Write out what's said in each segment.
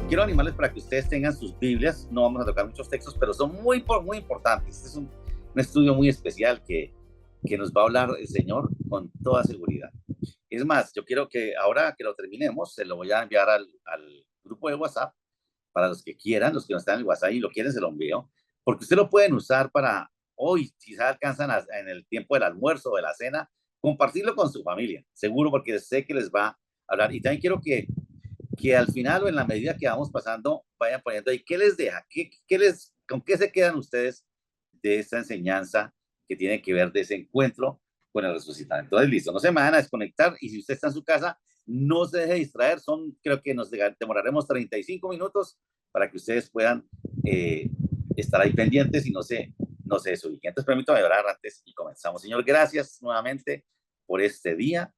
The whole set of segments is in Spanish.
quiero animarles para que ustedes tengan sus Biblias. No vamos a tocar muchos textos, pero son muy importantes. Este es un estudio muy especial que nos va a hablar el Señor con toda seguridad. Es más, yo quiero que ahora que lo terminemos, se lo voy a enviar al grupo de WhatsApp para los que quieran, los que no están en el WhatsApp y lo quieren, se lo envío, porque ustedes lo pueden usar para hoy, si se alcanzan en el tiempo del almuerzo o de la cena, compartirlo con su familia, seguro, porque sé que les va a hablar. Y también quiero que al final o en la medida que vamos pasando, vayan poniendo ahí, ¿qué les deja? ¿Con qué se quedan ustedes de esta enseñanza que tiene que ver de ese encuentro con el resucitado? Entonces, listo, no se me van a desconectar y si usted está en su casa, no se deje distraer, creo que nos demoraremos 35 minutos para que ustedes puedan estar ahí pendientes y no se desubiquen. Entonces, permítame orar antes y comenzamos. Señor, gracias nuevamente por este día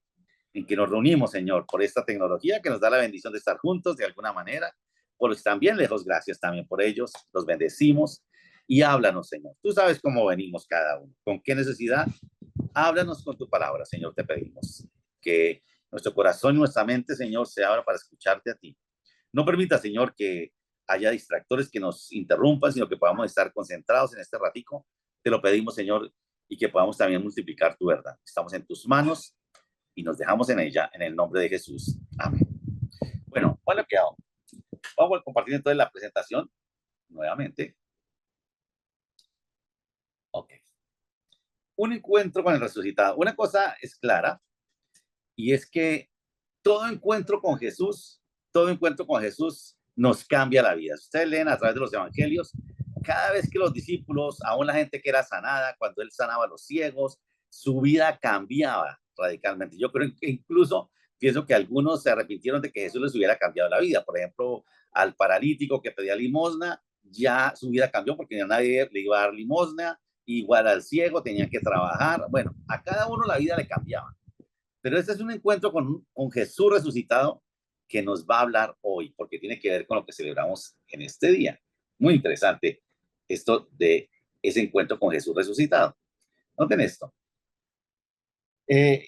en que nos reunimos, Señor, por esta tecnología que nos da la bendición de estar juntos de alguna manera, por los que están bien lejos, gracias también por ellos, los bendecimos y háblanos, Señor. Tú sabes cómo venimos cada uno, con qué necesidad. Háblanos con tu palabra, Señor, te pedimos. Que nuestro corazón y nuestra mente, Señor, se abra para escucharte a ti. No permita, Señor, que haya distractores que nos interrumpan, sino que podamos estar concentrados en este ratico. Te lo pedimos, Señor, y que podamos también multiplicar tu verdad. Estamos en tus manos y nos dejamos en ella, en el nombre de Jesús. Amén. Bueno, bueno, que vamos a compartir entonces la presentación nuevamente. Ok. Un encuentro con el resucitado. Una cosa es clara, y es que todo encuentro con Jesús, todo encuentro con Jesús nos cambia la vida. Ustedes leen a través de los evangelios, cada vez que los discípulos, aún la gente que era sanada, cuando él sanaba a los ciegos, su vida cambiaba radicalmente. Yo creo que incluso pienso que algunos se arrepintieron de que Jesús les hubiera cambiado la vida. Por ejemplo, al paralítico que pedía limosna, ya su vida cambió porque ya nadie le iba a dar limosna. Igual al ciego, tenía que trabajar. Bueno, a cada uno la vida le cambiaba. Pero este es un encuentro con Jesús resucitado que nos va a hablar hoy, porque tiene que ver con lo que celebramos en este día. Muy interesante esto de ese encuentro con Jesús resucitado. Noten esto.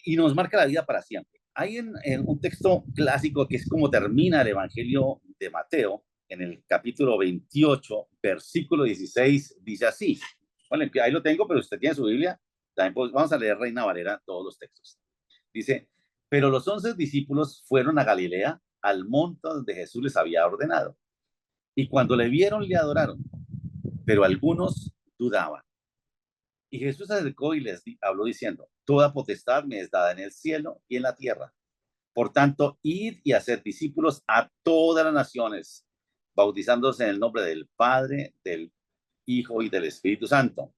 Y nos marca la vida para siempre. Hay en un texto clásico que es como termina el Evangelio de Mateo, en el capítulo 28, versículo 16, dice así. Bueno, ahí lo tengo, pero usted tiene su Biblia. También vamos a leer Reina Valera todos los textos. Dice, pero los 11 discípulos fueron a Galilea, al monte donde Jesús les había ordenado. Y cuando le vieron, le adoraron, pero algunos dudaban. Y Jesús se acercó y les habló diciendo, toda potestad me es dada en el cielo y en la tierra. Por tanto, id y haced discípulos a todas las naciones, bautizándose en el nombre del Padre, del Hijo y del Espíritu Santo,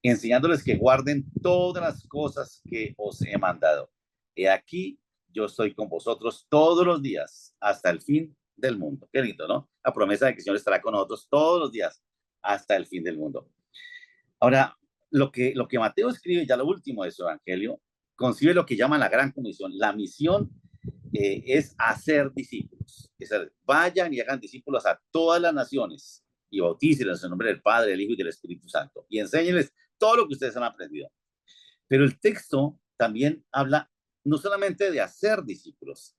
enseñándoles que guarden todas las cosas que os he mandado. He aquí, yo estoy con vosotros todos los días hasta el fin del mundo. Qué lindo, ¿no? La promesa de que el Señor estará con nosotros todos los días hasta el fin del mundo. Ahora, lo que Mateo escribe, ya lo último de su evangelio, concibe lo que llaman la gran comisión. La misión es hacer discípulos. Es decir, vayan y hagan discípulos a todas las naciones y bautícenlos en el nombre del Padre, del Hijo y del Espíritu Santo. Y enséñenles todo lo que ustedes han aprendido. Pero el texto también habla no solamente de hacer discípulos,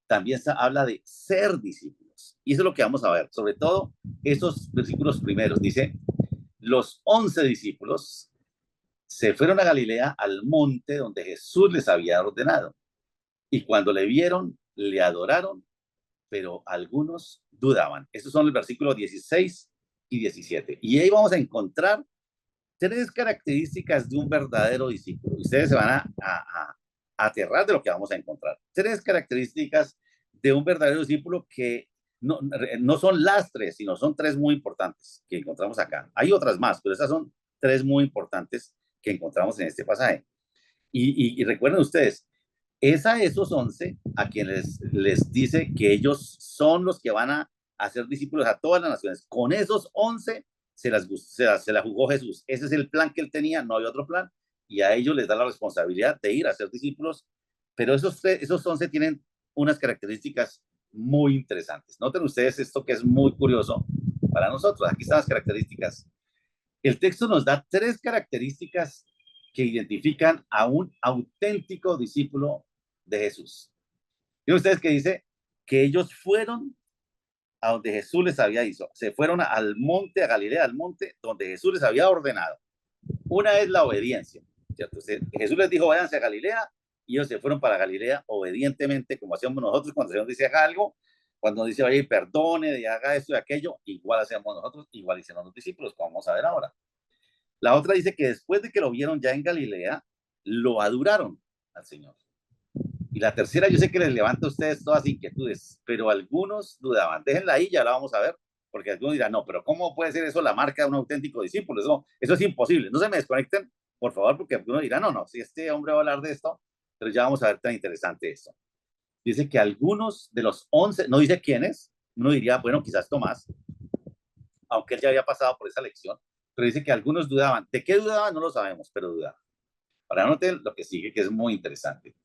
también habla de ser discípulos. Y eso es lo que vamos a ver, sobre todo esos versículos primeros. Dice, los 11 discípulos se fueron a Galilea al monte donde Jesús les había ordenado. Y cuando le vieron, le adoraron, pero algunos dudaban. Estos son los versículos 16 y 17. Y ahí vamos a encontrar tres características de un verdadero discípulo. Ustedes se van a aterrar de lo que vamos a encontrar. Tres características de un verdadero discípulo que no son las tres, sino son tres muy importantes que encontramos acá. Hay otras más, pero esas son tres muy importantes que encontramos en este pasaje. Y recuerden ustedes, es a esos 11 a quienes les dice que ellos son los que van a hacer discípulos a todas las naciones. Con esos 11 se la jugó Jesús. Ese es el plan que él tenía, no hay otro plan. Y a ellos les da la responsabilidad de ir a ser discípulos. Pero esos 11 tienen unas características muy interesantes. Noten ustedes esto que es muy curioso para nosotros. Aquí están las características. El texto nos da tres características que identifican a un auténtico discípulo de Jesús. ¿Ven ustedes que dice que ellos fueron a donde Jesús les había dicho. Se fueron al monte, a Galilea, al monte donde Jesús les había ordenado. Una es la obediencia, ¿cierto? Jesús les dijo, váyanse a Galilea, y ellos se fueron para Galilea obedientemente, como hacemos nosotros cuando el Señor dice haga algo, cuando dice vaya y perdone, y haga esto y aquello, igual hacemos nosotros, igual hicieron los discípulos, como vamos a ver ahora. La otra dice que después de que lo vieron ya en Galilea, lo adoraron al Señor. Y la tercera, yo sé que les levanta a ustedes todas inquietudes, pero algunos dudaban. Déjenla ahí, ya la vamos a ver, porque algunos dirán, no, pero ¿cómo puede ser eso la marca de un auténtico discípulo? Eso es imposible. No se me desconecten, por favor, porque algunos dirán, no, no, si este hombre va a hablar de esto, pero ya vamos a ver tan interesante esto. Dice que algunos de los 11, no dice quiénes, uno diría, bueno, quizás Tomás, aunque él ya había pasado por esa lección, pero dice que algunos dudaban. ¿De qué dudaban? No lo sabemos, pero dudaban. Ahora noten lo que sigue, que es muy interesante.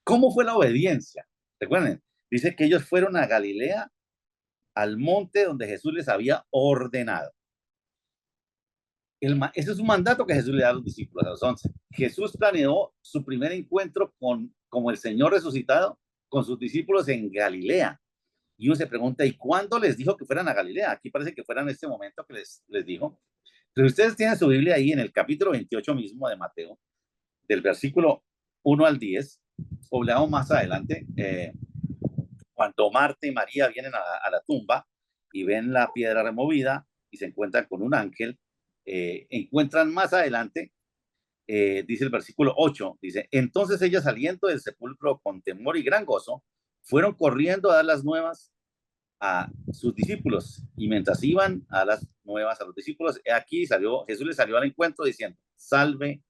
¿Cómo fue la obediencia? Recuerden, dice que ellos fueron a Galilea, al monte donde Jesús les había ordenado. Ese es un mandato que Jesús le da a los discípulos, a los 11. Jesús planeó su primer encuentro como el Señor resucitado con sus discípulos en Galilea. Y uno se pregunta, ¿y cuándo les dijo que fueran a Galilea? Aquí parece que fuera en este momento que les dijo. Pero ustedes tienen su Biblia ahí en el capítulo 28 mismo de Mateo, del versículo 1 al 10, o leamos más adelante, cuando Marta y María vienen a la tumba y ven la piedra removida y se encuentran con un ángel, encuentran más adelante, dice el versículo 8, dice, entonces ellas saliendo del sepulcro con temor y gran gozo, fueron corriendo a dar las nuevas a sus discípulos, y mientras iban a las nuevas a los discípulos, aquí Jesús les salió al encuentro diciendo, salve,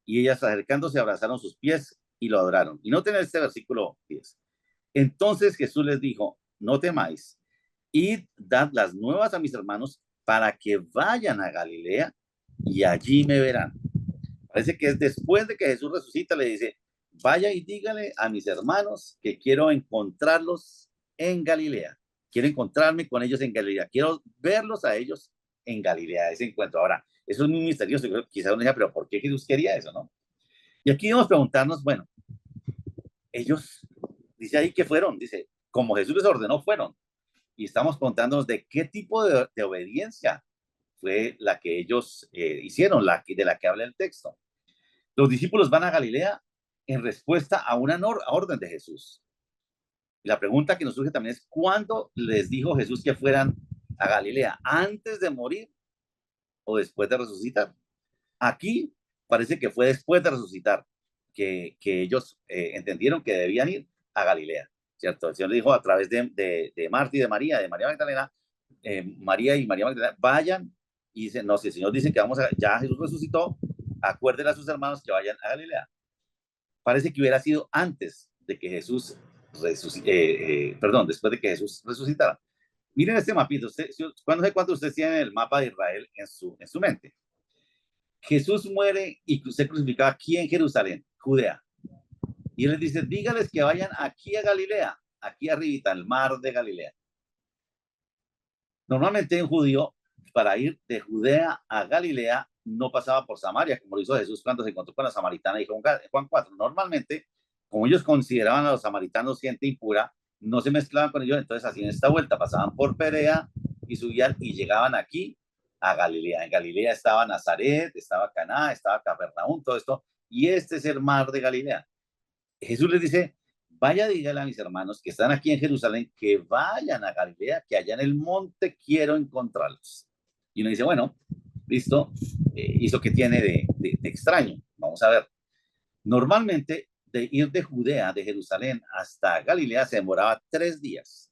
y ellas acercándose abrazaron sus pies y lo adoraron. Y noten este versículo 10. Entonces Jesús les dijo, no temáis, id, dad las nuevas a mis hermanos para que vayan a Galilea y allí me verán. Parece que es después de que Jesús resucita, le dice, vaya y dígale a mis hermanos que quiero encontrarlos en Galilea. Quiero encontrarme con ellos en Galilea. Quiero verlos a ellos en Galilea, ese encuentro. Ahora, eso es muy misterioso. Quizás uno diga, pero ¿por qué Jesús quería eso, no? Y aquí vamos a preguntarnos, bueno, ellos, dice ahí que fueron, dice, como Jesús les ordenó, fueron. Y estamos contándonos de qué tipo de obediencia fue la que ellos hicieron, de la que habla el texto. Los discípulos van a Galilea en respuesta a una orden de Jesús. Y la pregunta que nos surge también es, ¿cuándo les dijo Jesús que fueran a Galilea? ¿Antes de morir o después de resucitar? Aquí parece que fue después de resucitar que ellos entendieron que debían ir a Galilea, ¿cierto? El Señor le dijo a través de Marta y de María Magdalena, María y María Magdalena, vayan, y dicen, no, si el Señor dice que ya Jesús resucitó, acuérdenle a sus hermanos que vayan a Galilea. Parece que hubiera sido antes de que Jesús después de que Jesús resucitara. Miren este mapito, ¿cuándo sé cuánto ustedes tienen el mapa de Israel en su mente? Jesús muere y se crucificaba aquí en Jerusalén, Judea. Y él les dice, dígales que vayan aquí a Galilea, aquí arribita, el mar de Galilea. Normalmente un judío, para ir de Judea a Galilea, no pasaba por Samaria, como lo hizo Jesús cuando se encontró con la samaritana y Juan 4. Normalmente, como ellos consideraban a los samaritanos gente impura, no se mezclaban con ellos, entonces hacían esta vuelta, pasaban por Perea y subían y llegaban aquí a Galilea. En Galilea estaba Nazaret, estaba Caná, estaba Capernaum, todo esto, y este es el mar de Galilea. Jesús les dice, vaya, dígale a mis hermanos que están aquí en Jerusalén, que vayan a Galilea, que allá en el monte quiero encontrarlos. Y uno dice, bueno, listo, ¿eso qué tiene de extraño? Vamos a ver. Normalmente, de ir de Judea, de Jerusalén hasta Galilea, se demoraba 3 días.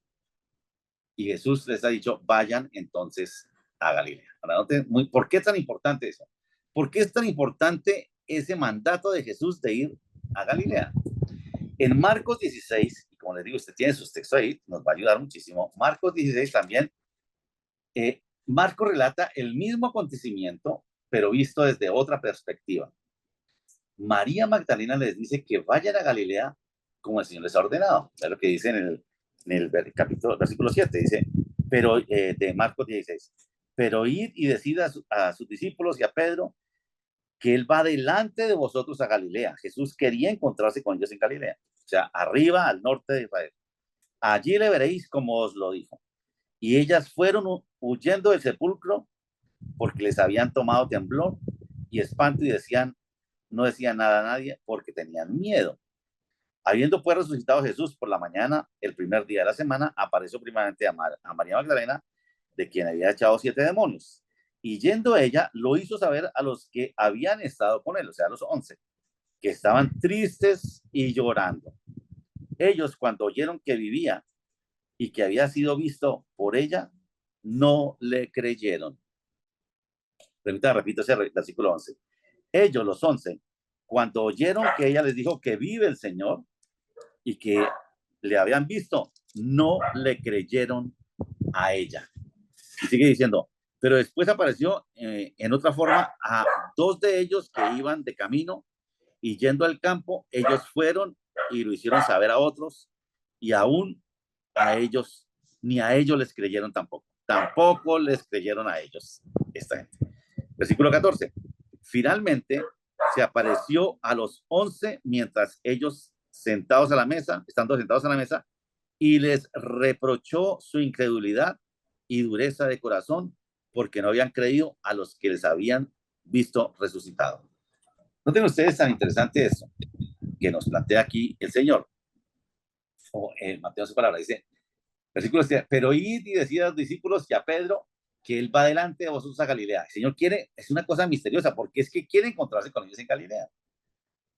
Y Jesús les ha dicho, vayan entonces a Galilea. Ahora, ¿por qué es tan importante eso? ¿Por qué es tan importante ese mandato de Jesús de ir a Galilea? En Marcos 16, y como les digo, usted tiene sus textos ahí, nos va a ayudar muchísimo. Marcos 16 también, Marcos relata el mismo acontecimiento, pero visto desde otra perspectiva. María Magdalena les dice que vayan a Galilea como el Señor les ha ordenado. Es lo que dice en el versículo 7, dice, pero de Marcos 16, pero id y decid a sus discípulos y a Pedro que él va delante de vosotros a Galilea. Jesús quería encontrarse con ellos en Galilea, o sea, arriba al norte de Israel. Allí le veréis como os lo dijo. y ellas fueron huyendo del sepulcro porque les habían tomado temblor y espanto y no decían nada a nadie porque tenían miedo. Habiendo pues resucitado Jesús por la mañana, el primer día de la semana, apareció primeramente a María Magdalena, de quien había echado 7 demonios. Y yendo ella, lo hizo saber a los que habían estado con él, o sea, a los 11, que estaban tristes y llorando. Ellos, cuando oyeron que vivía y que había sido visto por ella, no le creyeron. Permítame, repito ese versículo 11. Ellos, los 11, cuando oyeron que ella les dijo que vive el Señor y que le habían visto, no le creyeron a ella. Y sigue diciendo, pero después apareció en otra forma a 2 de ellos que iban de camino y yendo al campo, ellos fueron y lo hicieron saber a otros y aún a ellos, ni a ellos les creyeron tampoco. Tampoco les creyeron a ellos. Esta gente. Versículo 14. Finalmente se apareció a los 11 mientras ellos sentados a la mesa, estando sentados a la mesa, y les reprochó su incredulidad y dureza de corazón porque no habían creído a los que les habían visto resucitado. ¿No ustedes tan interesante eso que nos plantea aquí el Señor? O Mateo su palabra dice, versículo 7, pero id y decid a los discípulos y a Pedro que él va delante de vosotros a Galilea. El Señor quiere, es una cosa misteriosa, porque es que quiere encontrarse con ellos en Galilea.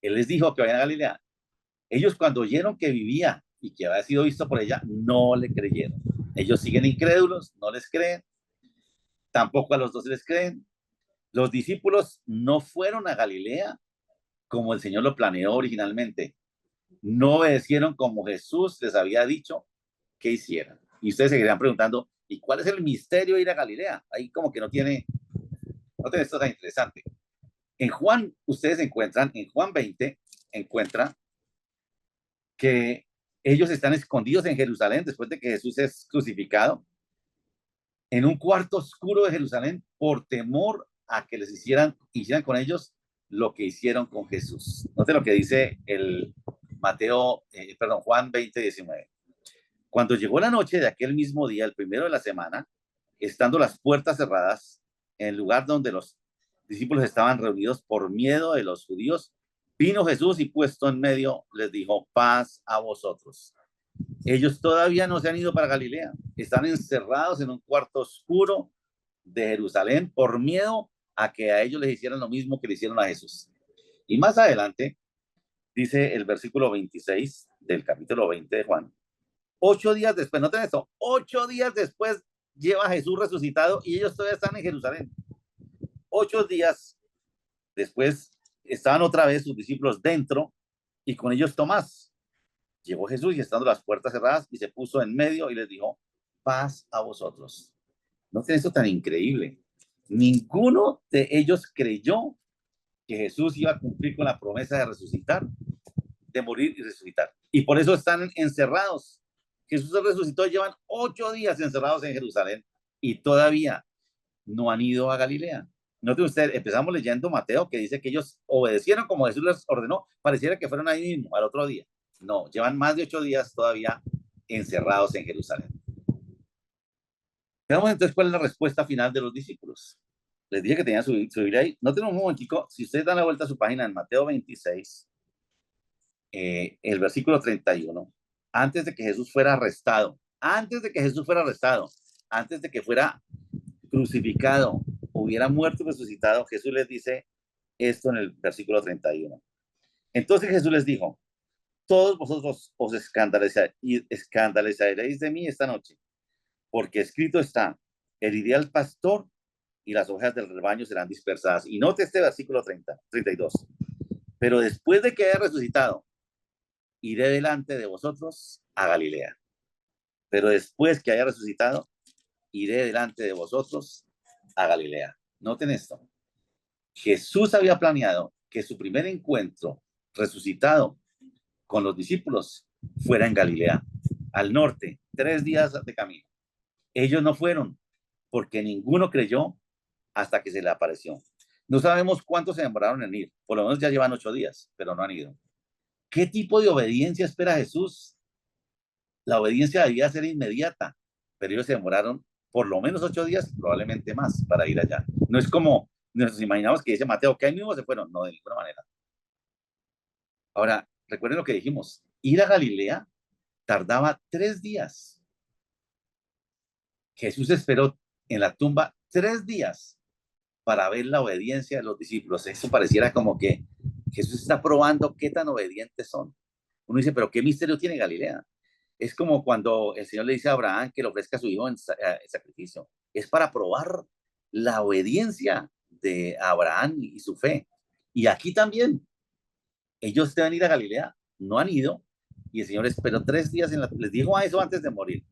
Él les dijo que vayan a Galilea. Ellos cuando oyeron que vivía y que había sido visto por ella, no le creyeron. Ellos siguen incrédulos, no les creen, tampoco a los 12 les creen. Los discípulos no fueron a Galilea como el Señor lo planeó originalmente. No obedecieron como Jesús les había dicho que hicieran. Y ustedes seguirían preguntando, ¿y cuál es el misterio de ir a Galilea? Ahí como que no tiene esto tan interesante. En Juan, ustedes encuentran, en Juan 20, encuentran que ellos están escondidos en Jerusalén después de que Jesús es crucificado, en un cuarto oscuro de Jerusalén, por temor a que les hicieran con ellos lo que hicieron con Jesús. Note lo que dice el Juan 20, 19. Cuando llegó la noche de aquel mismo día, el primero de la semana, estando las puertas cerradas, en el lugar donde los discípulos estaban reunidos por miedo de los judíos, vino Jesús y puesto en medio les dijo, paz a vosotros. Ellos todavía no se han ido para Galilea, están encerrados en un cuarto oscuro de Jerusalén por miedo a que a ellos les hicieran lo mismo que le hicieron a Jesús. Y más adelante, dice el versículo 26 del capítulo 20 de Juan, 8 días después, noten esto, 8 días después lleva a Jesús resucitado y ellos todavía están en Jerusalén. 8 días después estaban otra vez sus discípulos dentro y con ellos Tomás. Llegó Jesús y estando las puertas cerradas y se puso en medio y les dijo, paz a vosotros. Noten esto tan increíble. Ninguno de ellos creyó que Jesús iba a cumplir con la promesa de resucitar, de morir y resucitar. Y por eso están encerrados. Jesús resucitó, llevan 8 días encerrados en Jerusalén y todavía no han ido a Galilea. Note usted, empezamos leyendo Mateo que dice que ellos obedecieron como Jesús les ordenó, pareciera que fueron ahí mismo, al otro día. No, llevan más de 8 días todavía encerrados en Jerusalén. Veamos entonces cuál es la respuesta final de los discípulos. Les dije que tenían su Biblia ahí. Noten un momentico, si ustedes dan la vuelta a su página en Mateo 26, el versículo 31, antes de que Jesús fuera arrestado, antes de que fuera crucificado, hubiera muerto y resucitado, Jesús les dice esto en el versículo 31. Entonces Jesús les dijo, todos vosotros os escandalizaréis de mí esta noche, porque escrito está, heriré al pastor y las ovejas del rebaño serán dispersadas. Y note este versículo 32. Pero después de que haya resucitado, iré delante de vosotros a Galilea. Pero después que haya resucitado, iré delante de vosotros a Galilea. Noten esto. Jesús había planeado que su primer encuentro resucitado con los discípulos fuera en Galilea, al norte, 3 días de camino. Ellos no fueron porque ninguno creyó hasta que se le apareció. No sabemos cuántos se demoraron en ir, por lo menos ya llevan 8 días, pero no han ido. ¿Qué tipo de obediencia espera Jesús? La obediencia debía ser inmediata. pero ellos se demoraron por lo menos 8 días, probablemente más, para ir allá. No es como nos imaginamos que dice Mateo, que ahí mismo se fueron, no, de ninguna manera. Ahora, recuerden lo que dijimos, ir a Galilea tardaba 3 días. Jesús esperó en la tumba 3 días para ver la obediencia de los discípulos. Eso pareciera como que Jesús está probando qué tan obedientes son. Uno dice, pero ¿qué misterio tiene Galilea? Es como cuando el Señor le dice a Abraham que le ofrezca a su hijo en sacrificio. Es para probar la obediencia de Abraham y su fe. Y aquí también, ellos deben ir a Galilea, no han ido, y el Señor esperó 3 días, les dijo a eso antes de morir.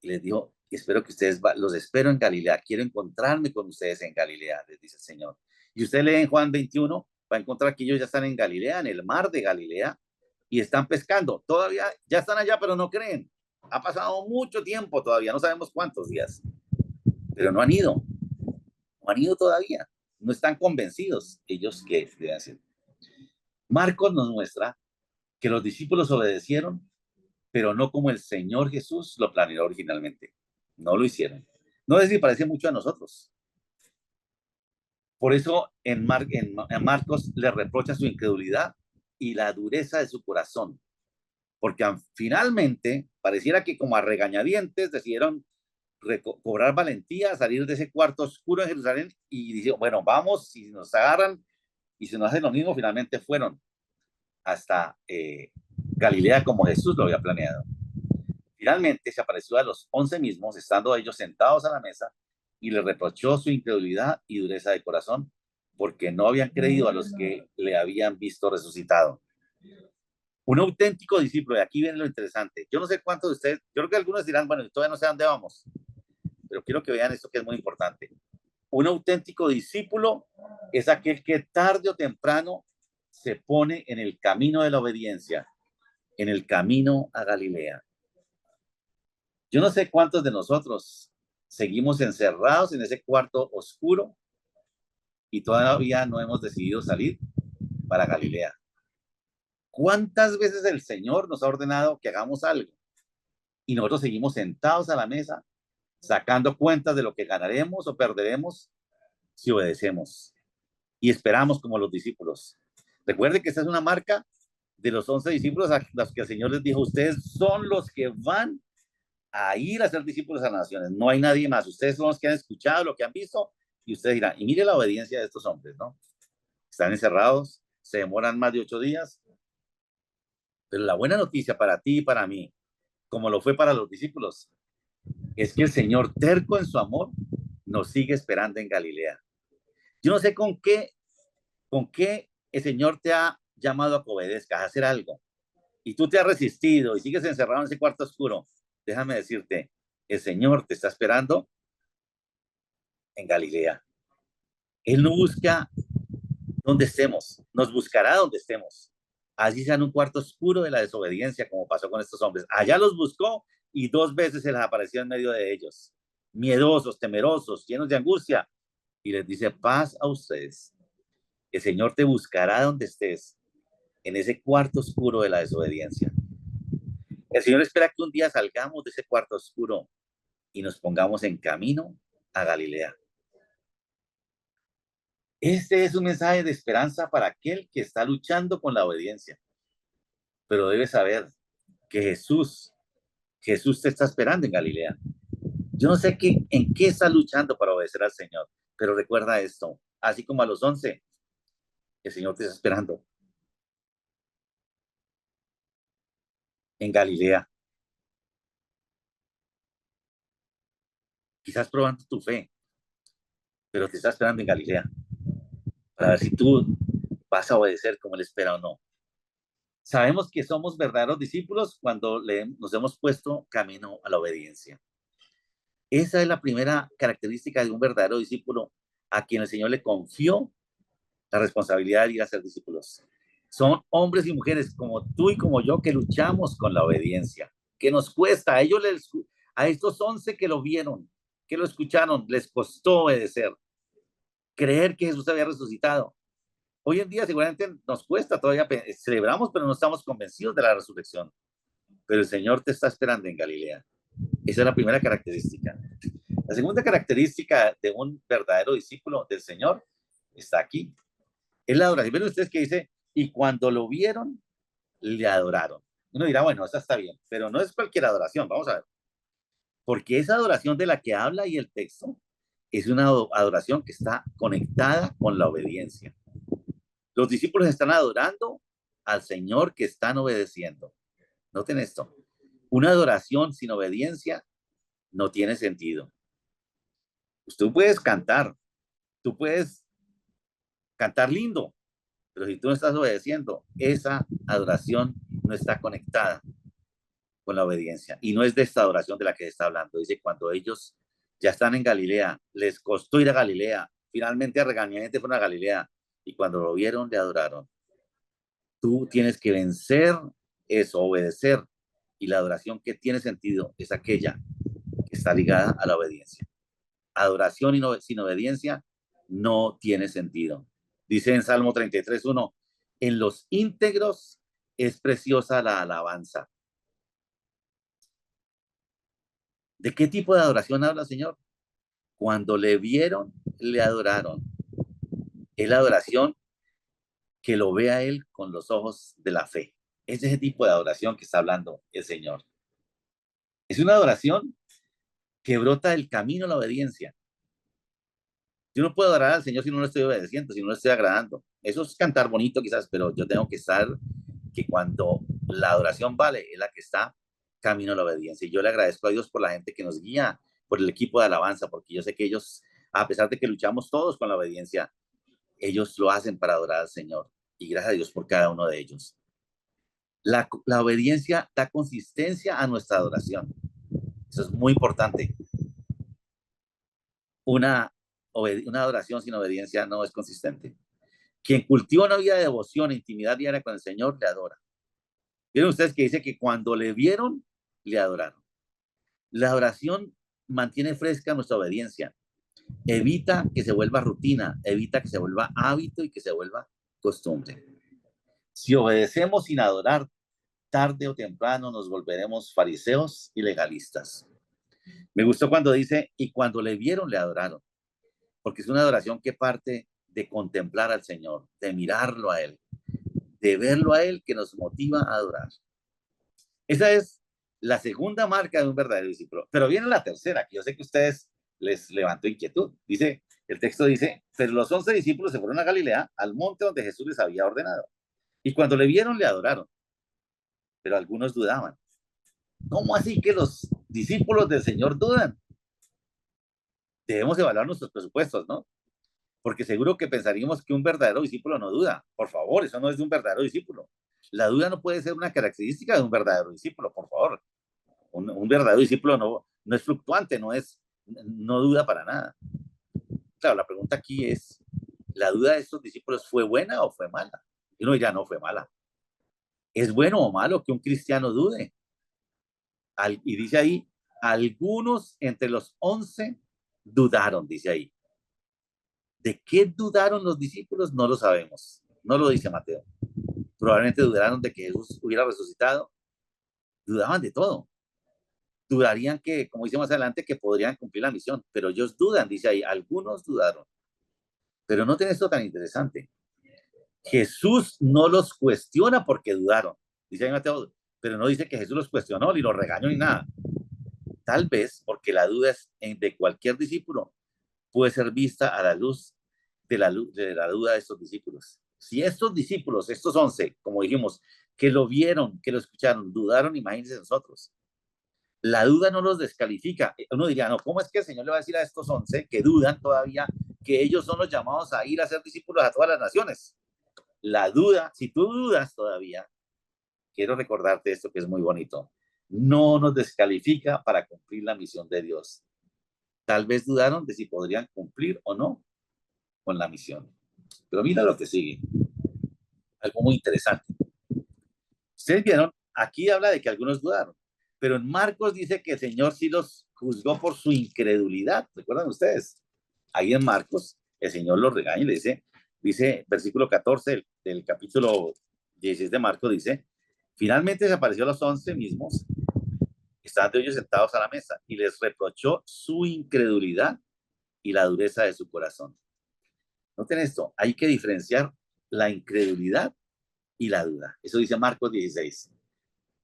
Y les dijo, espero que ustedes, los espero en Galilea, quiero encontrarme con ustedes en Galilea, les dice el Señor. Y usted lee en Juan 21, va a encontrar que ellos ya están en Galilea, en el mar de Galilea, y están pescando. Todavía, ya están allá, pero no creen. Ha pasado mucho tiempo todavía, no sabemos cuántos días, pero no han ido todavía. No están convencidos ellos que deben hacer. Marcos nos muestra que los discípulos obedecieron, pero no como el Señor Jesús lo planeó originalmente. No lo hicieron. No sé si parece mucho a nosotros. Por eso en Marcos le reprocha su incredulidad y la dureza de su corazón, porque finalmente pareciera que como a regañadientes decidieron cobrar valentía, salir de ese cuarto oscuro en Jerusalén y dijeron, bueno, vamos, si nos agarran y si nos hacen lo mismo, finalmente fueron hasta Galilea como Jesús lo había planeado. Finalmente se apareció a los 11 mismos, estando ellos sentados a la mesa, y le reprochó su incredulidad y dureza de corazón, porque no habían creído a los que le habían visto resucitado. Un auténtico discípulo, y aquí viene lo interesante. Yo no sé cuántos de ustedes, yo creo que algunos dirán, bueno, todavía no sé a dónde vamos, pero quiero que vean esto que es muy importante. Un auténtico discípulo es aquel que tarde o temprano se pone en el camino de la obediencia, en el camino a Galilea. Yo no sé cuántos de nosotros seguimos encerrados en ese cuarto oscuro y todavía no hemos decidido salir para Galilea. ¿Cuántas veces el Señor nos ha ordenado que hagamos algo y nosotros seguimos sentados a la mesa sacando cuentas de lo que ganaremos o perderemos si obedecemos y esperamos como los discípulos? Recuerde que esta es una marca de los 11 discípulos a los que el Señor les dijo, ustedes son los que van a ir a ser discípulos a las naciones. No hay nadie más. Ustedes son los que han escuchado, lo que han visto, y ustedes dirán, y mire la obediencia de estos hombres, ¿no? Están encerrados, se demoran más de 8 días, pero la buena noticia para ti y para mí, como lo fue para los discípulos, es que el Señor, terco en su amor, nos sigue esperando en Galilea. Yo no sé con qué el Señor te ha llamado a que obedezcas, a hacer algo, y tú te has resistido y sigues encerrado en ese cuarto oscuro. Déjame decirte, el Señor te está esperando en Galilea. Él no busca donde estemos, nos buscará donde estemos. Allí sea en un cuarto oscuro de la desobediencia, como pasó con estos hombres. Allá los buscó y 2 veces se les apareció en medio de ellos, miedosos, temerosos, llenos de angustia. Y les dice, paz a ustedes. El Señor te buscará donde estés, en ese cuarto oscuro de la desobediencia. El Señor espera que un día salgamos de ese cuarto oscuro y nos pongamos en camino a Galilea. Este es un mensaje de esperanza para aquel que está luchando con la obediencia, pero debes saber que Jesús te está esperando en Galilea. Yo no sé en qué está luchando para obedecer al Señor, pero recuerda esto, así como a los 11, el Señor te está esperando en Galilea, quizás probando tu fe, pero te está esperando en Galilea para ver si tú vas a obedecer como Él espera o no. Sabemos que somos verdaderos discípulos cuando nos hemos puesto camino a la obediencia. Esa es la primera característica de un verdadero discípulo a quien el Señor le confió la responsabilidad de ir a ser discípulos. Son hombres y mujeres como tú y como yo que luchamos con la obediencia, que nos cuesta. A estos 11 que lo vieron, que lo escucharon, les costó obedecer, creer que Jesús había resucitado. Hoy en día seguramente nos cuesta, todavía celebramos, pero no estamos convencidos de la resurrección. Pero el Señor te está esperando en Galilea. Esa es la primera característica. La segunda característica de un verdadero discípulo del Señor está aquí. Es la adoración. Ven ustedes que dice, y cuando lo vieron, le adoraron. Uno dirá, bueno, esa está bien, pero no es cualquier adoración. Vamos a ver. Porque esa adoración de la que habla y el texto es una adoración que está conectada con la obediencia. Los discípulos están adorando al Señor que están obedeciendo. Noten esto. Una adoración sin obediencia no tiene sentido. Tú puedes cantar, tú puedes cantar lindo, pero si tú no estás obedeciendo, esa adoración no está conectada con la obediencia. Y no es de esta adoración de la que se está hablando. Dice, cuando ellos ya están en Galilea, les costó ir a Galilea, finalmente a regañadientes fueron a Galilea, y cuando lo vieron, le adoraron. Tú tienes que vencer eso, obedecer, y la adoración que tiene sentido es aquella que está ligada a la obediencia. Adoración sin obediencia no tiene sentido. Dice en Salmo 33:1, en los íntegros es preciosa la alabanza. ¿De qué tipo de adoración habla el Señor? Cuando le vieron, le adoraron. Es la adoración que lo ve a Él con los ojos de la fe. Es ese tipo de adoración que está hablando el Señor. Es una adoración que brota del camino a la obediencia. Yo no puedo adorar al Señor si no lo estoy obedeciendo, si no lo estoy agradando. Eso es cantar bonito quizás, pero yo tengo que estar, que cuando la adoración vale, es la que está camino a la obediencia. Y yo le agradezco a Dios por la gente que nos guía, por el equipo de alabanza, porque yo sé que ellos, a pesar de que luchamos todos con la obediencia, ellos lo hacen para adorar al Señor. Y gracias a Dios por cada uno de ellos. La obediencia da consistencia a nuestra adoración. Eso es muy importante. Una, una adoración sin obediencia no es consistente. Quien cultiva una vida de devoción e intimidad diaria con el Señor, le adora. Vieron ustedes que dice que cuando le vieron, le adoraron. La adoración mantiene fresca nuestra obediencia. Evita que se vuelva rutina, evita que se vuelva hábito y que se vuelva costumbre. Si obedecemos sin adorar, tarde o temprano nos volveremos fariseos y legalistas. Me gustó cuando dice, y cuando le vieron, le adoraron, porque es una adoración que parte de contemplar al Señor, de mirarlo a Él, de verlo a Él que nos motiva a adorar. Esa es la segunda marca de un verdadero discípulo. Pero viene la tercera, que yo sé que a ustedes les levantó inquietud. Dice, el texto dice, pero los 11 discípulos se fueron a Galilea, al monte donde Jesús les había ordenado. Y cuando le vieron, le adoraron. Pero algunos dudaban. ¿Cómo así que los discípulos del Señor dudan? Debemos evaluar nuestros presupuestos, ¿no? Porque seguro que pensaríamos que un verdadero discípulo no duda. Por favor, eso no es de un verdadero discípulo. La duda no puede ser una característica de un verdadero discípulo, por favor. Un verdadero discípulo no es fluctuante, no duda para nada. Claro, la pregunta aquí es, ¿la duda de estos discípulos fue buena o fue mala? Y uno dirá, no, fue mala. ¿Es bueno o malo que un cristiano dude? Y dice ahí, algunos entre los 11 dudaron, dice ahí. ¿De qué dudaron los discípulos? No lo sabemos. No lo dice Mateo. Probablemente dudaron de que Jesús hubiera resucitado. Dudaban de todo. Dudarían que, como dice más adelante, que podrían cumplir la misión. Pero ellos dudan, dice ahí. Algunos dudaron. Pero no tiene esto tan interesante. Jesús no los cuestiona porque dudaron. Dice ahí Mateo, pero no dice que Jesús los cuestionó, ni los regañó, ni nada. Tal vez porque la duda es de cualquier discípulo puede ser vista a la luz de la duda de estos discípulos. Si estos discípulos, estos 11, como dijimos, que lo vieron, que lo escucharon, dudaron, imagínense nosotros. La duda no los descalifica. Uno diría, no, ¿cómo es que el Señor le va a decir a estos 11 que dudan todavía que ellos son los llamados a ir a ser discípulos a todas las naciones? La duda, si tú dudas todavía, quiero recordarte esto que es muy bonito, no nos descalifica para cumplir la misión de Dios. Tal vez dudaron de si podrían cumplir o no con la misión. Pero mira lo que sigue, algo muy interesante. Ustedes vieron, aquí habla de que algunos dudaron, pero en Marcos dice que el Señor sí los juzgó por su incredulidad. ¿Recuerdan ustedes? Ahí en Marcos, el Señor los regaña y le dice, versículo 14 del capítulo 16 de Marcos, dice, finalmente se apareció a los 11 mismos Estaban ellos sentados a la mesa y les reprochó su incredulidad y la dureza de su corazón. Noten esto, hay que diferenciar la incredulidad y la duda. Eso dice Marcos 16.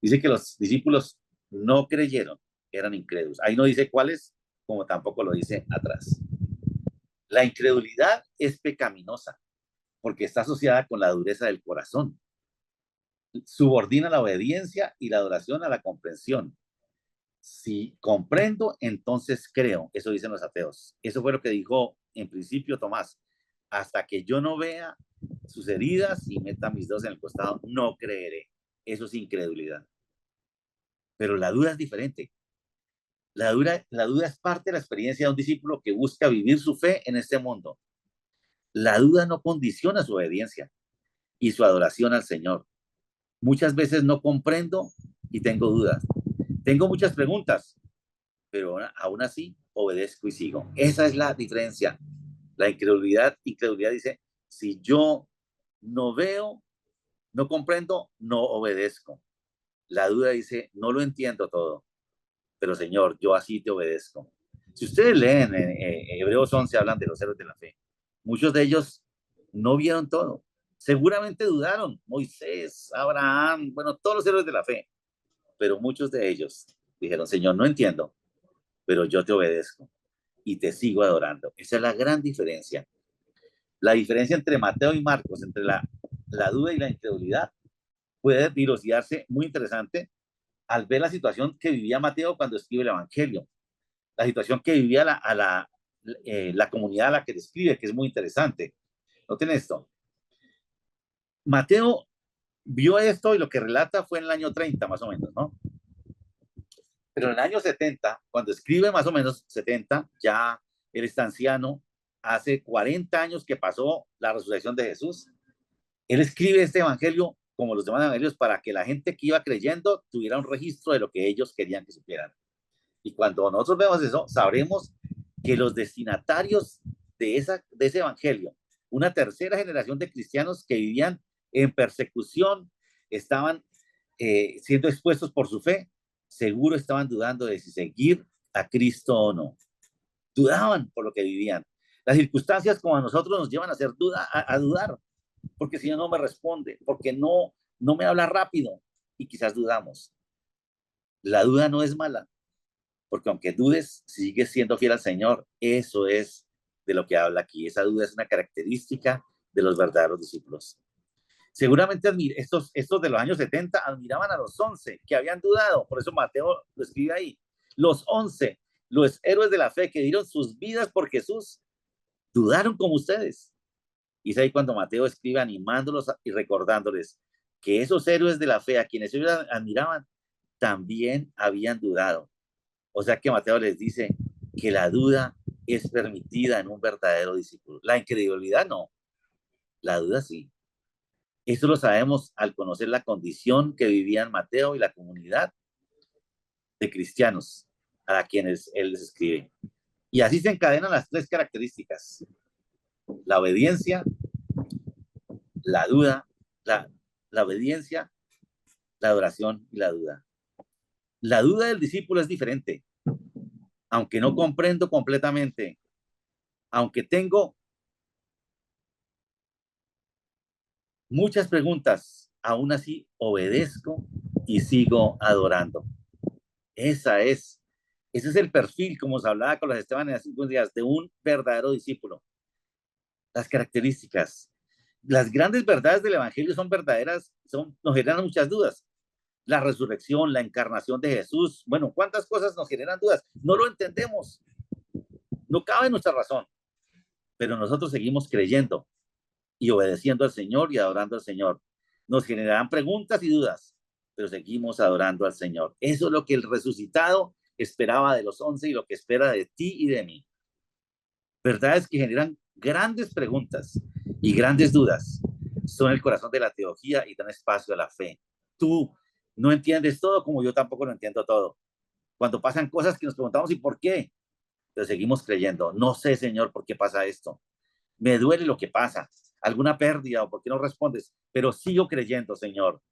Dice que los discípulos no creyeron, eran incrédulos. Ahí no dice cuáles, como tampoco lo dice atrás. La incredulidad es pecaminosa porque está asociada con la dureza del corazón. Subordina la obediencia y la adoración a la comprensión. Si comprendo, entonces creo. Eso dicen los ateos. Eso fue lo que dijo en principio Tomás. Hasta que yo no vea sus heridas y meta mis dedos en el costado, no creeré. Eso es incredulidad. Pero la duda es diferente. La duda es parte de la experiencia de un discípulo que busca vivir su fe en este mundo. La duda no condiciona su obediencia y su adoración al Señor. Muchas veces no comprendo y tengo dudas. Tengo muchas preguntas, pero aún así obedezco y sigo. Esa es la diferencia. La incredulidad dice, si yo no veo, no comprendo, no obedezco. La duda dice, no lo entiendo todo, pero Señor, yo así te obedezco. Si ustedes leen en Hebreos 11, hablan de los héroes de la fe. Muchos de ellos no vieron todo. Seguramente dudaron. Moisés, Abraham, bueno, todos los héroes de la fe. Pero muchos de ellos dijeron, Señor, no entiendo, pero yo te obedezco y te sigo adorando. Esa es la gran diferencia. La diferencia entre Mateo y Marcos, entre la duda y la incredulidad, puede dilucidarse muy interesante al ver la situación que vivía Mateo cuando escribe el Evangelio, la situación que vivía la comunidad a la que describe, que es muy interesante. Noten esto. Mateo vio esto y lo que relata fue en el año 30, más o menos, ¿no? Pero en el año 70, cuando escribe más o menos 70, ya él está anciano, hace 40 años que pasó la resurrección de Jesús, él escribe este evangelio como los demás evangelios para que la gente que iba creyendo tuviera un registro de lo que ellos querían que supieran. Y cuando nosotros vemos eso, sabremos que los destinatarios de ese evangelio, una tercera generación de cristianos que vivían en persecución, estaban siendo expuestos por su fe, seguro estaban dudando de si seguir a Cristo o no. Dudaban por lo que vivían. Las circunstancias como a nosotros nos llevan a hacer a dudar, porque si no me responde, porque no me habla rápido y quizás dudamos. La duda no es mala, porque aunque dudes, sigues siendo fiel al Señor. Eso es de lo que habla aquí. Esa duda es una característica de los verdaderos discípulos. Seguramente estos de los años 70 admiraban a los 11 que habían dudado. Por eso Mateo lo escribe ahí. Los 11, los héroes de la fe que dieron sus vidas por Jesús, dudaron como ustedes. Y es ahí cuando Mateo escribe animándolos y recordándoles que esos héroes de la fe a quienes ellos admiraban también habían dudado. O sea que Mateo les dice que la duda es permitida en un verdadero discípulo. La incredulidad no, la duda sí. Esto lo sabemos al conocer la condición que vivían Mateo y la comunidad de cristianos a quienes él les escribe. Y así se encadenan las tres características: la obediencia, la duda, la obediencia, la adoración y la duda. La duda del discípulo es diferente. Aunque no comprendo completamente, aunque tengo muchas preguntas, aún así obedezco y sigo adorando. Ese es el perfil, como se hablaba con los Esteban en las 5 días, de un verdadero discípulo. Las características, las grandes verdades del Evangelio son verdaderas, nos generan muchas dudas. La resurrección, la encarnación de Jesús, bueno, ¿cuántas cosas nos generan dudas? No lo entendemos, no cabe en nuestra razón, pero nosotros seguimos creyendo y obedeciendo al Señor y adorando al Señor. Nos generarán preguntas y dudas, pero seguimos adorando al Señor. Eso es lo que el resucitado esperaba de los 11 y lo que espera de ti y de mí. Verdades que generan grandes preguntas y grandes dudas. Son el corazón de la teología y dan espacio a la fe. Tú no entiendes todo como yo tampoco lo entiendo todo. Cuando pasan cosas que nos preguntamos ¿y por qué? Pero seguimos creyendo. No sé, Señor, por qué pasa esto. Me duele lo que pasa, alguna pérdida o por qué no respondes, pero sigo creyendo, Señor.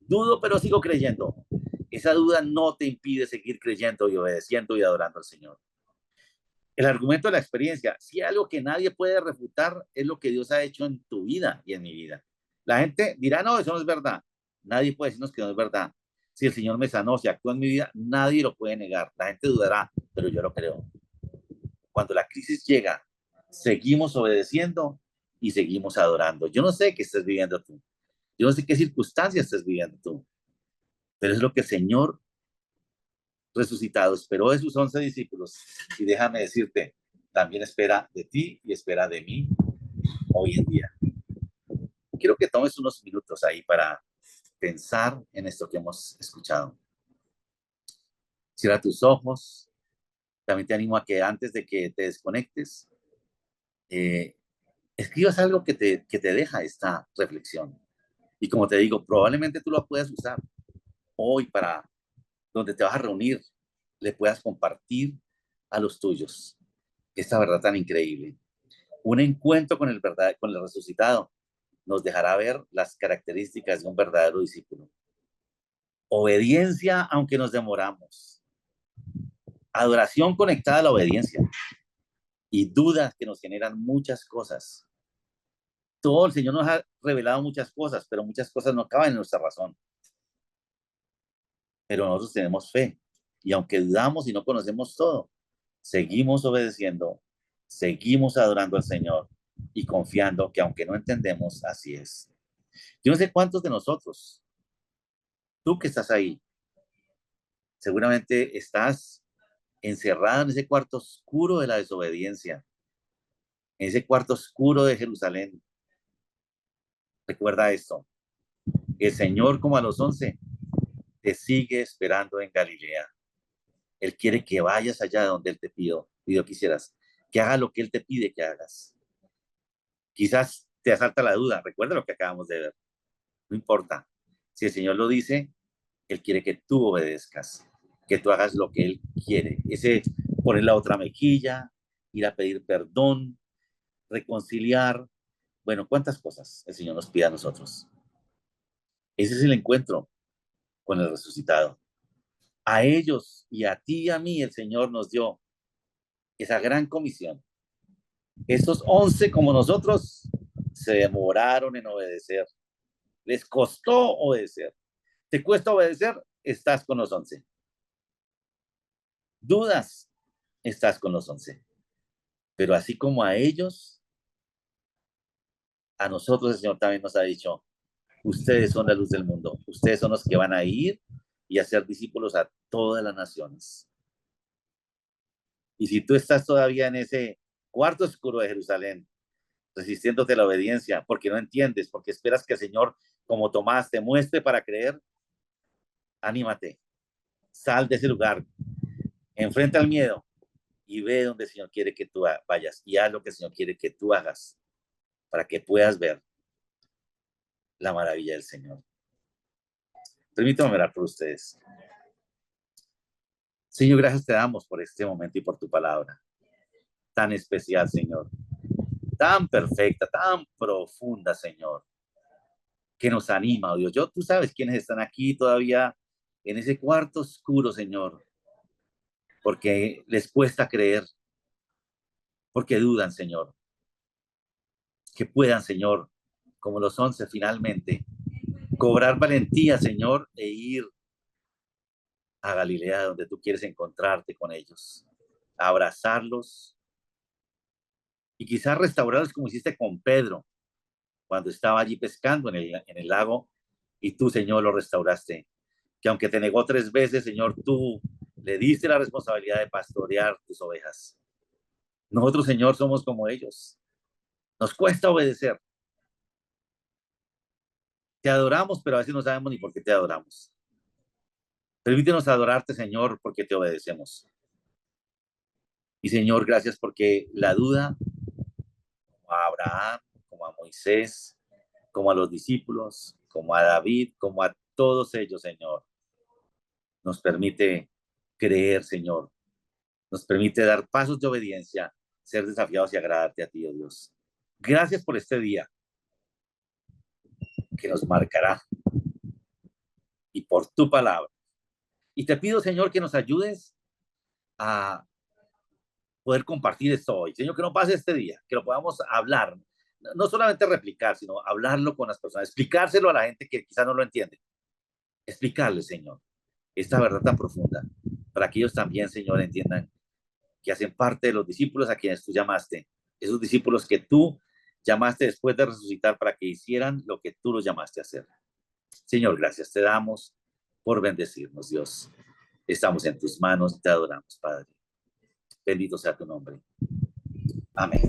Dudo, pero sigo creyendo. esa duda no te impide seguir creyendo y obedeciendo y adorando al Señor. El argumento de la experiencia, si hay algo que nadie puede refutar, es lo que Dios ha hecho en tu vida y en mi vida. La gente dirá, no, eso no es verdad. Nadie puede decirnos que no es verdad. Si el Señor me sanó, si actúa en mi vida, nadie lo puede negar. La gente dudará, pero yo lo creo. Cuando la crisis llega, seguimos obedeciendo y seguimos adorando. Yo no sé qué estés viviendo tú. Yo no sé qué circunstancias estés viviendo tú, pero es lo que el Señor resucitado esperó de sus 11 discípulos. Y déjame decirte, también espera de ti y espera de mí hoy en día. Quiero que tomes unos minutos ahí para pensar en esto que hemos escuchado. Cierra tus ojos. También te animo a que antes de que te desconectes, eh, escribas algo que te deja esta reflexión. Y como te digo, probablemente tú lo puedas usar hoy para donde te vas a reunir, le puedas compartir a los tuyos esta verdad tan increíble. Un encuentro con con el resucitado nos dejará ver las características de un verdadero discípulo. Obediencia aunque nos demoramos. Adoración conectada a la obediencia. Y dudas que nos generan muchas cosas. Todo el Señor nos ha revelado muchas cosas, pero muchas cosas no caben en nuestra razón. Pero nosotros tenemos fe. Y aunque dudamos y no conocemos todo, seguimos obedeciendo, seguimos adorando al Señor y confiando que aunque no entendemos, así es. Yo no sé cuántos de nosotros, tú que estás ahí, seguramente estás encerrado en ese cuarto oscuro de la desobediencia, en ese cuarto oscuro de Jerusalén. Recuerda esto, el Señor como a los 11 te sigue esperando en Galilea. Él quiere que vayas allá donde Él te pidió que hicieras, que hagas lo que Él te pide que hagas. Quizás te asalta la duda, recuerda lo que acabamos de ver, no importa. Si el Señor lo dice, Él quiere que tú obedezcas, que tú hagas lo que Él quiere. Ese poner la otra mejilla, ir a pedir perdón, reconciliar. Bueno, ¿cuántas cosas el Señor nos pide a nosotros? Ese es el encuentro con el resucitado. A ellos y a ti y a mí el Señor nos dio esa gran comisión. Estos 11 como nosotros se demoraron en obedecer. Les costó obedecer. ¿Te cuesta obedecer? Estás con los 11. ¿Dudas? Estás con los 11. Pero así como a ellos, a nosotros el Señor también nos ha dicho, ustedes son la luz del mundo. Ustedes son los que van a ir y hacer discípulos a todas las naciones. Y si tú estás todavía en ese cuarto oscuro de Jerusalén, resistiéndote a la obediencia, porque no entiendes, porque esperas que el Señor, como Tomás, te muestre para creer, anímate, sal de ese lugar, enfrenta el miedo y ve donde el Señor quiere que tú vayas y haz lo que el Señor quiere que tú hagas para que puedas ver la maravilla del Señor. Permítame orar por ustedes. Señor, gracias te damos por este momento y por tu palabra tan especial, Señor, tan perfecta, tan profunda, Señor, que nos anima, oh Dios. Tú sabes quiénes están aquí todavía en ese cuarto oscuro, Señor, porque les cuesta creer, porque dudan, Señor, que puedan, Señor, como los 11 finalmente, cobrar valentía, Señor, e ir a Galilea, donde tú quieres encontrarte con ellos, a abrazarlos y quizás restaurarlos como hiciste con Pedro cuando estaba allí pescando en el lago y tú, Señor, lo restauraste. Que aunque te negó 3 veces, Señor, tú le diste la responsabilidad de pastorear tus ovejas. Nosotros, Señor, somos como ellos. Nos cuesta obedecer. Te adoramos, pero a veces no sabemos ni por qué te adoramos. Permítenos adorarte, Señor, porque te obedecemos. Y, Señor, gracias porque la duda, como a Abraham, como a Moisés, como a los discípulos, como a David, como a todos ellos, Señor, nos permite creer, Señor. Nos permite dar pasos de obediencia, ser desafiados y agradarte a ti, oh Dios. Gracias por este día que nos marcará y por tu palabra Y te pido, Señor, que nos ayudes a poder compartir esto hoy. Señor, que no pase este día, que lo podamos hablar, no solamente replicar, sino hablarlo con las personas, explicárselo a la gente que quizás no lo entiende. Explicarle, Señor, esta verdad tan profunda, para que ellos también, Señor, entiendan que hacen parte de los discípulos a quienes tú llamaste, esos discípulos que tú llamaste después de resucitar para que hicieran lo que tú los llamaste a hacer. Señor, gracias te damos por bendecirnos, Dios. Estamos en tus manos, te adoramos, Padre. Bendito sea tu nombre. Amén.